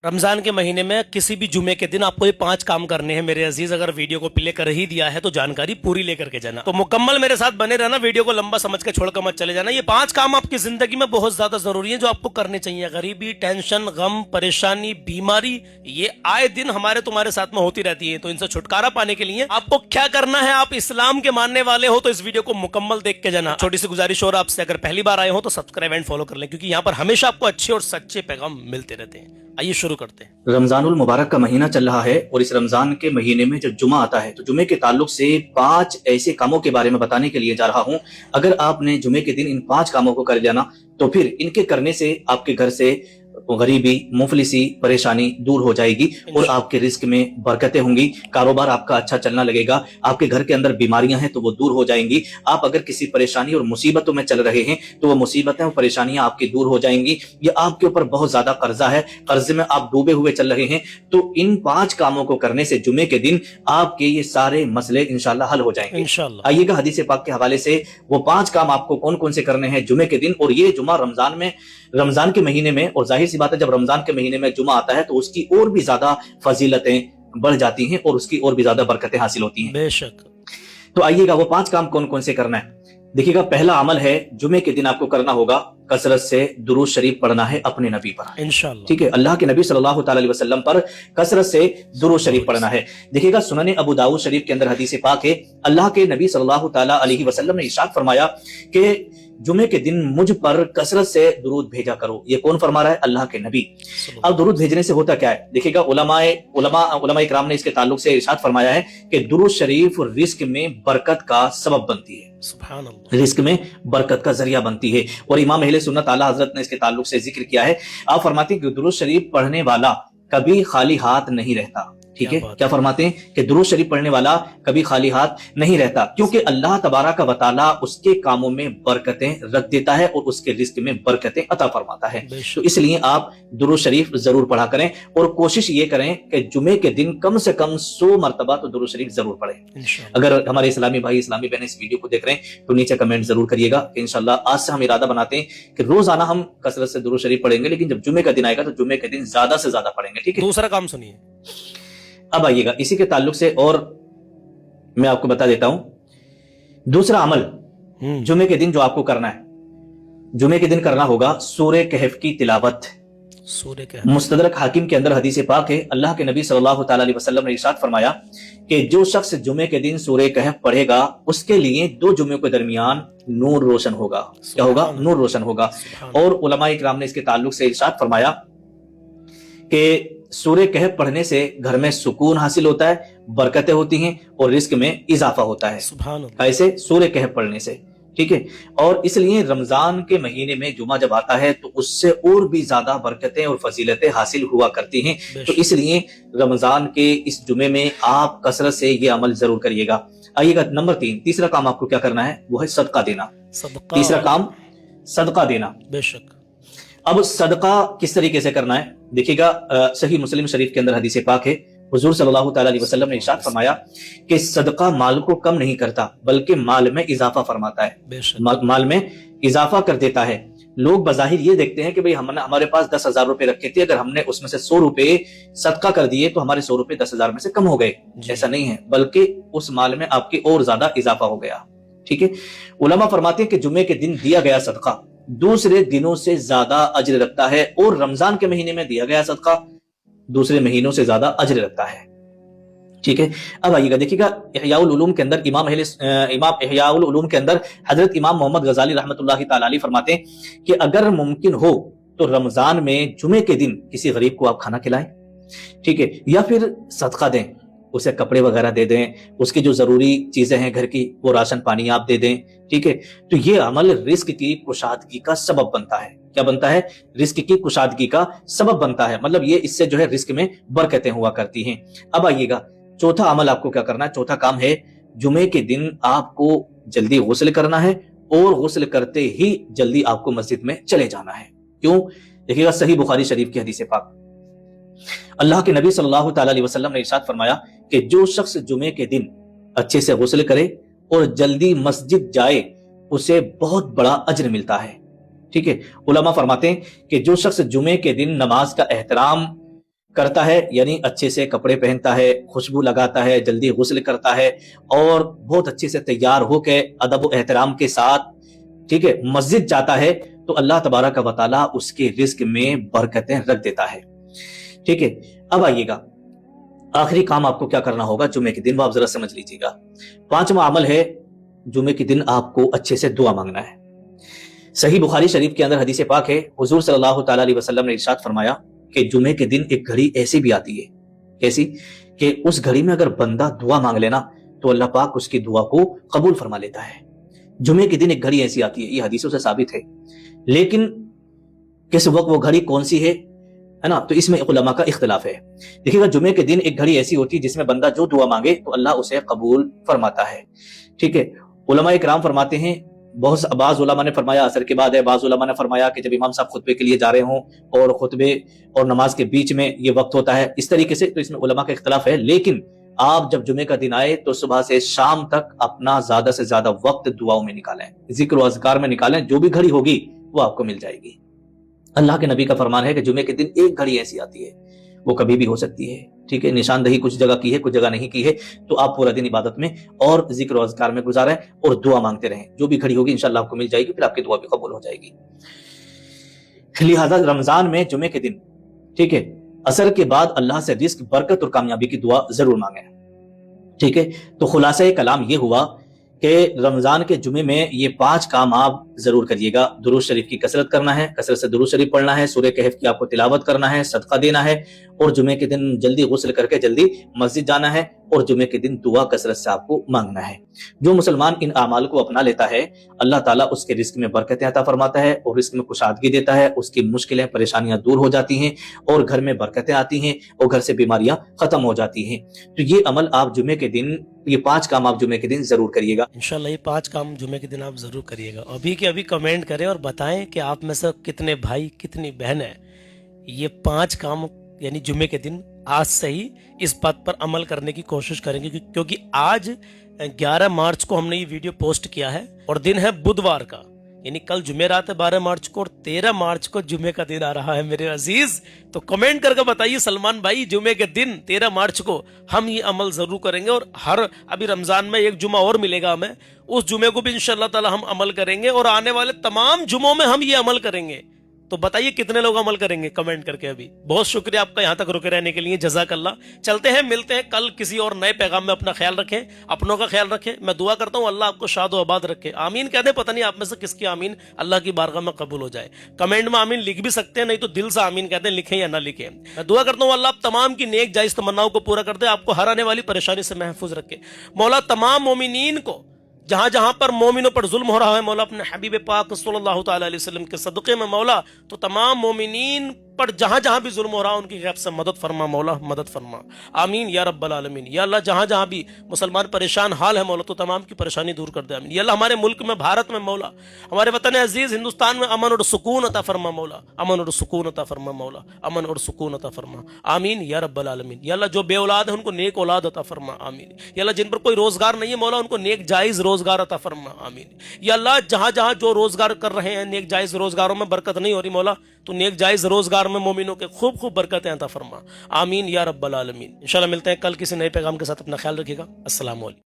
रमजान के महीने में किसी भी जुमे के दिन आपको ये 5 काम करने हैं मेरे अजीज। अगर वीडियो को प्ले कर ही दिया है तो जानकारी पूरी लेकर के जाना, तो मुकम्मल मेरे साथ बने रहना, वीडियो को लंबा समझ के छोड़कर मत चले जाना। ये 5 काम आपकी जिंदगी में बहुत ज्यादा जरूरी है जो आपको करने चाहिए। गरीबी, टेंशन, गम, परेशानी, बीमारी, ये आए दिन हमारे तुम्हारे साथ में होती रहती है। तो इनसे छुटकारा पाने के लिए आपको क्या करना है? आप इस्लाम के मानने वाले हो तो इस वीडियो को मुकम्मल देख के जाना। छोटी सी गुजारिश और आपसे, अगर पहली बार आए हो तो सब्सक्राइब एंड फॉलो कर लें, क्योंकि यहाँ पर हमेशा आपको अच्छे और सच्चे पैगाम मिलते रहते हैं। आइए शुरू करते हैं। रमजानुल मुबारक का महीना चल रहा है और इस रमजान के महीने में जब जुमा आता है तो जुमे के ताल्लुक से 5 ऐसे कामों के बारे में बताने के लिए जा रहा हूं। अगर आपने जुमे के दिन इन 5 कामों को कर लिया तो फिर इनके करने से आपके घर से गरीबी, मुफलिसी, परेशानी दूर हो जाएगी और आपके रिस्क में बरकतें होंगी। कारोबार आपका अच्छा चलना लगेगा। आपके घर के अंदर बीमारियां हैं तो वो दूर हो जाएंगी। आप अगर किसी परेशानी और मुसीबतों में चल रहे हैं तो वो मुसीबतें और परेशानियां आपकी दूर हो जाएंगी। या आपके ऊपर बहुत ज्यादा कर्जा है, कर्जे में आप डूबे हुए चल रहे हैं, तो इन 5 कामों को करने से जुमे के दिन आपके ये सारे मसले इंशाल्लाह हल हो जाएंगे इंशाल्लाह। आइएगा हदीस पाक के हवाले से वो 5 काम आपको कौन कौन से करने हैं जुमे के दिन। और ये जुमा रमजान के महीने में, और जाहिर सी बात है जब रमजान के महीने में जुमा आता है तो उसकी और भी ज्यादा फजीलतें बढ़ जाती हैं और उसकी और भी ज्यादा बरकतें हासिल होती हैं। बेशक। तो आइएगा वो 5 काम कौन कौन से करना है। देखिएगा, पहला अमल है जुमे के दिन आपको करना होगा कसरत से दुरूद शरीफ पढ़ना है अपने नबी पर इंशाल्लाह। ठीक है, अल्लाह के नबी सल्लल्लाहु अलैहि वसल्लम पर कसरत से दुरूद शरीफ पढ़ना है। देखिएगा, सुनन अबू दाऊद शरीफ के अंदर हदीस पाक है, अल्लाह के नबी सल्लल्लाहु अलैहि वसल्लम ने इरशाद फरमाया कि जुमे के दिन मुझ पर कसरत से दुरूद भेजा करो। ये कौन फरमा रहा है? अल्लाह के नबी। अब दुरूद भेजने से होता क्या है? देखिएगा, उलमा इकराम ने इसके ताल्लुक से इरशाद फरमाया है कि दुरूद शरीफ रिस्क में बरकत का सबब बनती है, सुभान अल्लाह, रिस्क में बरकत का जरिया बनती है। और इमाम अहले सुन्नत आला हजरत ने इसके ताल्लुक से जिक्र किया है। आप फरमाते हैं कि दुरूद शरीफ पढ़ने वाला कभी खाली हाथ नहीं रहता। ठीक है, क्या फरमाते हैं कि दुरूद शरीफ पढ़ने वाला कभी खाली हाथ नहीं रहता, क्योंकि अल्लाह तबारक व तआला उसके कामों में बरकतें रख देता है और उसके रिस्क में बरकतें अता फरमाता है। तो इसलिए आप दुरूद शरीफ जरूर पढ़ा करें और कोशिश ये करें कि जुमे के दिन कम से कम 100 मरतबा तो दुरूद शरीफ जरूर पढ़ें। अगर हमारे इस्लामी भाई, इस्लामी बहनें इस वीडियो को देख रहे हैं तो नीचे कमेंट जरूर करिएगा कि इंशाल्लाह आज से हम इरादा बनाते हैं कि रोजाना हम कसरत से दुरूद शरीफ पढ़ेंगे, लेकिन जब जुमे का दिन आएगा तो जुमे के दिन ज्यादा से ज्यादा पढ़ेंगे। ठीक है, दूसरा काम सुनिए। अब आइएगा इसी के ताल्लुक से और मैं आपको बता देता हूं दूसरा अमल जुमे के दिन जो आपको करना है। जुमे के दिन करना होगा सूरह कहफ की तिलावत। सूरह कहफ मुस्तदरक हाकिम के अंदर हदीस पाक है, अल्लाह के नबी सल्लल्लाहु अलैहि वसल्लम ने इरशाद फरमाया कि जो शख्स जुमे के दिन सूरह कहफ पढ़ेगा उसके लिए 2 जुमे के दरमियान नूर रोशन होगा। क्या होगा? नूर रोशन होगा। और उलमा इकराम ने इसके ताल्लुक से इरशाद फरमाया कि सूरह कहफ पढ़ने से घर में सुकून हासिल होता है, बरकतें होती हैं और रिस्क में इजाफा होता है। ऐसे सूरह कहफ पढ़ने से। ठीक है, और इसलिए रमजान के महीने में जुमा जब आता है तो उससे और भी ज्यादा बरकतें और फजीलतें हासिल हुआ करती हैं। तो इसलिए रमजान के इस जुमे में आप कसरत से ये अमल जरूर करिएगा। आइएगा नंबर 3, तीसरा काम आपको क्या करना है? वो है सदका देना। तीसरा काम सदका देना। बेशक। अब सदका किस तरीके से करना है? देखिएगा, सही मुस्लिम शरीफ के अंदर हदीस पाक है, हुजूर सल्लल्लाहु अलैहि वसल्लम ने इरशाद फरमाया कि सदका माल को कम नहीं करता बल्कि माल में इजाफा फरमाता है, माल में इजाफा कर देता है। लोग बज़ाहिर ये देखते हैं कि भाई हमारे पास 10,000 रुपए रखे थे, अगर हमने उसमें से 100 रुपए सदका कर दिए तो हमारे 100 रुपए 10,000 में से कम हो गए। ऐसा नहीं है, बल्कि उस माल में आपके और ज्यादा इजाफा हो गया। ठीक है, उलमा फरमाते हैं कि जुमे के दिन दिया गया सदका दूसरे दिनों से ज्यादा अजर रखता है, और रमजान के महीने में दिया गया सदका दूसरे महीनों से ज्यादा अजर रखता है। ठीक है, अब आइएगा, देखिएगा इहयाउल उलूम के अंदर इमाम इहयाउल उलूम के अंदर हजरत इमाम मोहम्मद गजाली रहमतुल्लाहि तआला अलैहि फरमाते हैं कि अगर मुमकिन हो तो रमजान में जुमे के दिन किसी गरीब को आप खाना खिलाएं। ठीक है, या फिर सदका दें, उसे कपड़े वगैरह दे दें, उसकी जो जरूरी चीजें हैं घर की वो राशन पानी आप दे दें। ठीक है, तो ये अमल रिस्क की कुशादगी का सबब बनता है। क्या बनता है? रिस्क की कुशादगी का सबब बनता है। मतलब ये इससे जो है रिस्क में बरकतें हुआ करती हैं। अब आइएगा चौथा अमल आपको क्या करना है? चौथा काम है जुमे के दिन आपको जल्दी गुस्ल करना है और गुस्ल करते ही जल्दी आपको मस्जिद में चले जाना है। क्यों? देखिएगा, सही बुखारी शरीफ की हदीस पाक, अल्लाह के नबी सल्लल्लाहु अलैहि वसल्लम ने इरशाद फरमाया कि जो शख्स जुमे के दिन अच्छे से गुस्ल करे और जल्दी मस्जिद जाए उसे बहुत बड़ा अज्र मिलता है। ठीक है, उलमा फरमाते हैं कि जो शख्स जुमे के दिन नमाज का एहतराम کرتا ہے یعنی اچھے سے کپڑے پہنتا ہے, خوشبو لگاتا ہے, جلدی غسل کرتا ہے اور بہت اچھے سے تیار ہو کے ادب و احترام کے ساتھ ٹھیک ہے مسجد جاتا ہے, تو اللہ تبارک و تعالیٰ اس کے رزق میں برکتیں رکھ دیتا ہے. ٹھیک ہے, اب آئیے گا آخری کام آپ کو کیا کرنا ہوگا جمعے کے دن, وہ آپ ذرا سمجھ لیجیے گا. 5واں عمل ہے جمعے کے دن آپ کو اچھے سے دعا مانگنا ہے. صحیح بخاری شریف کے اندر حدیث پاک ہے, حضور صلی اللہ تعالی علیہ وسلم نے ارشاد فرمایا کہ جمعے کے دن ایک گھڑی ایسی بھی آتی ہے, کیسی کہ اس گھڑی میں اگر بندہ دعا مانگ لینا تو اللہ پاک اس کی دعا کو قبول فرما لیتا ہے. جمعے کے دن ایک گھڑی ایسی آتی ہے, یہ حدیثوں سے ثابت ہے, لیکن کس وقت وہ گھڑی کون سی ہے نا, تو اس میں علماء کا اختلاف ہے. دیکھیے گا جمعے کے دن ایک گھڑی ایسی ہوتی ہے جس میں بندہ جو دعا مانگے تو اللہ اسے قبول فرماتا ہے. ٹھیک ہے, علماء کرام فرماتے ہیں, بعض علماء نے فرمایا عصر کے بعد ہے, بعض علماء نے فرمایا کہ جب امام صاحب خطبے کے لیے جا رہے ہوں اور خطبے اور نماز کے بیچ میں یہ وقت ہوتا ہے, اس طریقے سے. تو اس میں علماء کا اختلاف ہے, لیکن آپ جب جمعے کا دن آئے تو صبح سے شام تک اپنا زیادہ سے زیادہ وقت دعاؤں میں نکالیں, ذکر و اذکار میں نکالیں, جو بھی گھڑی ہوگی وہ آپ کو مل جائے گی. اللہ کے نبی کا فرمان ہے کہ جمعے کے دن ایک گھڑی ایسی آتی ہے, وہ کبھی بھی ہو سکتی ہے. ٹھیک ہے, نشاندہی کچھ جگہ کی ہے, کچھ جگہ نہیں کی ہے, تو آپ پورا دن عبادت میں اور ذکر و اذکار میں گزاریں اور دعا مانگتے رہیں. جو بھی گھڑی ہوگی انشاءاللہ آپ کو مل جائے گی, پھر آپ کی دعا بھی قبول ہو جائے گی. لہذا رمضان میں جمعے کے دن ٹھیک ہے عصر کے بعد اللہ سے رزق, برکت اور کامیابی کی دعا ضرور مانگیں. ٹھیک ہے, تو خلاصہ کلام یہ ہوا کہ رمضان کے جمعے میں یہ 5 کام آپ ضرور کریے گا. درود شریف کی کثرت کرنا ہے, کثرت سے درود شریف پڑھنا ہے, سورہ کہف کی آپ کو تلاوت کرنا ہے, صدقہ دینا ہے, اور جمعے کے دن جلدی غسل کر کے جلدی مسجد جانا ہے, اور جمعے کے دن دعا کثرت سے آپ کو مانگنا ہے. جو مسلمان ان اعمال کو اپنا لیتا ہے اللہ تعالیٰ اس کے رزق میں برکتیں عطا فرماتا ہے اور رزق میں کشادگی دیتا ہے, اس کی مشکلیں پریشانیاں دور ہو جاتی ہیں اور گھر میں برکتیں آتی ہیں اور گھر سے بیماریاں ختم ہو جاتی ہیں. تو یہ عمل آپ جمعے کے دن, یہ 5 کام آپ جمعے کے دن ضرور کریے گا. انشاءاللہ یہ 5 کام جمعے کے دن آپ ضرور کریے گا. ابھی کے ابھی کمنٹ کریں اور بتائیں کہ آپ میں سے کتنے بھائی کتنی بہن ہیں یہ 5 کام یعنی جمعے کے دن آج سے ہی اس بات پر عمل کرنے کی کوشش کریں گے, کیونکہ آج 11 مارچ کو ہم نے یہ ویڈیو پوسٹ کیا ہے اور دن ہے بدوار کا, یعنی کل جمعرات ہے 12 مارچ کو, اور 13 مارچ کو جمعے کا دن آ رہا ہے میرے عزیز. تو کمنٹ کر کے بتائیے سلمان بھائی جمعے کے دن 13 مارچ کو ہم یہ عمل ضرور کریں گے, اور ابھی رمضان میں ایک جمعہ اور ملے گا ہمیں, اس جمعے کو بھی انشاءاللہ تعالی ہم عمل کریں گے, اور آنے والے تمام جمعوں میں ہم یہ عمل کریں گے. تو بتائیے کتنے لوگ عمل کریں گے کمنٹ کر کے. ابھی بہت شکریہ آپ کا یہاں تک رکے رہنے کے لیے, جزاک اللہ. چلتے ہیں, ملتے ہیں کل کسی اور نئے پیغام میں. اپنا خیال رکھیں, اپنوں کا خیال رکھیں. میں دعا کرتا ہوں اللہ آپ کو شاد و آباد رکھے. آمین کہہ دیں, پتہ نہیں آپ میں سے کس کی آمین اللہ کی بارگاہ میں قبول ہو جائے. کمنٹ میں آمین لکھ بھی سکتے ہیں, نہیں تو دل سے آمین کہتے ہیں, لکھیں یا نہ لکھیں. میں دعا کرتا ہوں اللہ آپ تمام کی نیک جائز تمناؤں کو پورا کر دے, آپ کو ہر آنے والی پریشانی سے محفوظ رکھے. مولا تمام مومنین کو جہاں جہاں پر مومنوں پر ظلم ہو رہا ہے مولا اپنے حبیب پاک صلی اللہ تعالی علیہ وسلم کے صدقے میں مولا تو تمام مومنین پر جہاں جہاں بھی ظلم ہو رہا ان کی غیب سے مدد فرما مولا, مدد فرما. آمین یا رب العالمین. یا اللہ جہاں جہاں بھی مسلمان پریشان حال ہے مولا تو تمام کی پریشانی دور کر دے. آمین. یا اللہ ہمارے ملک میں بھارت میں مولا, ہمارے وطن عزیز ہندوستان میں امن اور سکون عطا فرما مولا, امن اور سکون عطا فرما مولا, امن اور سکون عطا فرما. آمین یا رب العالمین. یا اللہ جو بے اولاد ہیں ان کو نیک اولاد عطا فرما. آمین. یا اللہ جن پر کوئی روزگار نہیں ہے مولا ان کو نیک جائز روزگار عطا فرما. آمین. یا اللہ جہاں جہاں جو روزگار کر رہے ہیں نیک جائز روزگاروں میں برکت نہیں ہو رہی مولا تو نیک جائز روزگار میں مومنوں کے خوب خوب برکتیں عطا فرما. آمین یا رب العالمین. انشاءاللہ ملتے ہیں کل کسی نئے پیغام کے ساتھ. اپنا خیال رکھیے گا. السلام علیکم.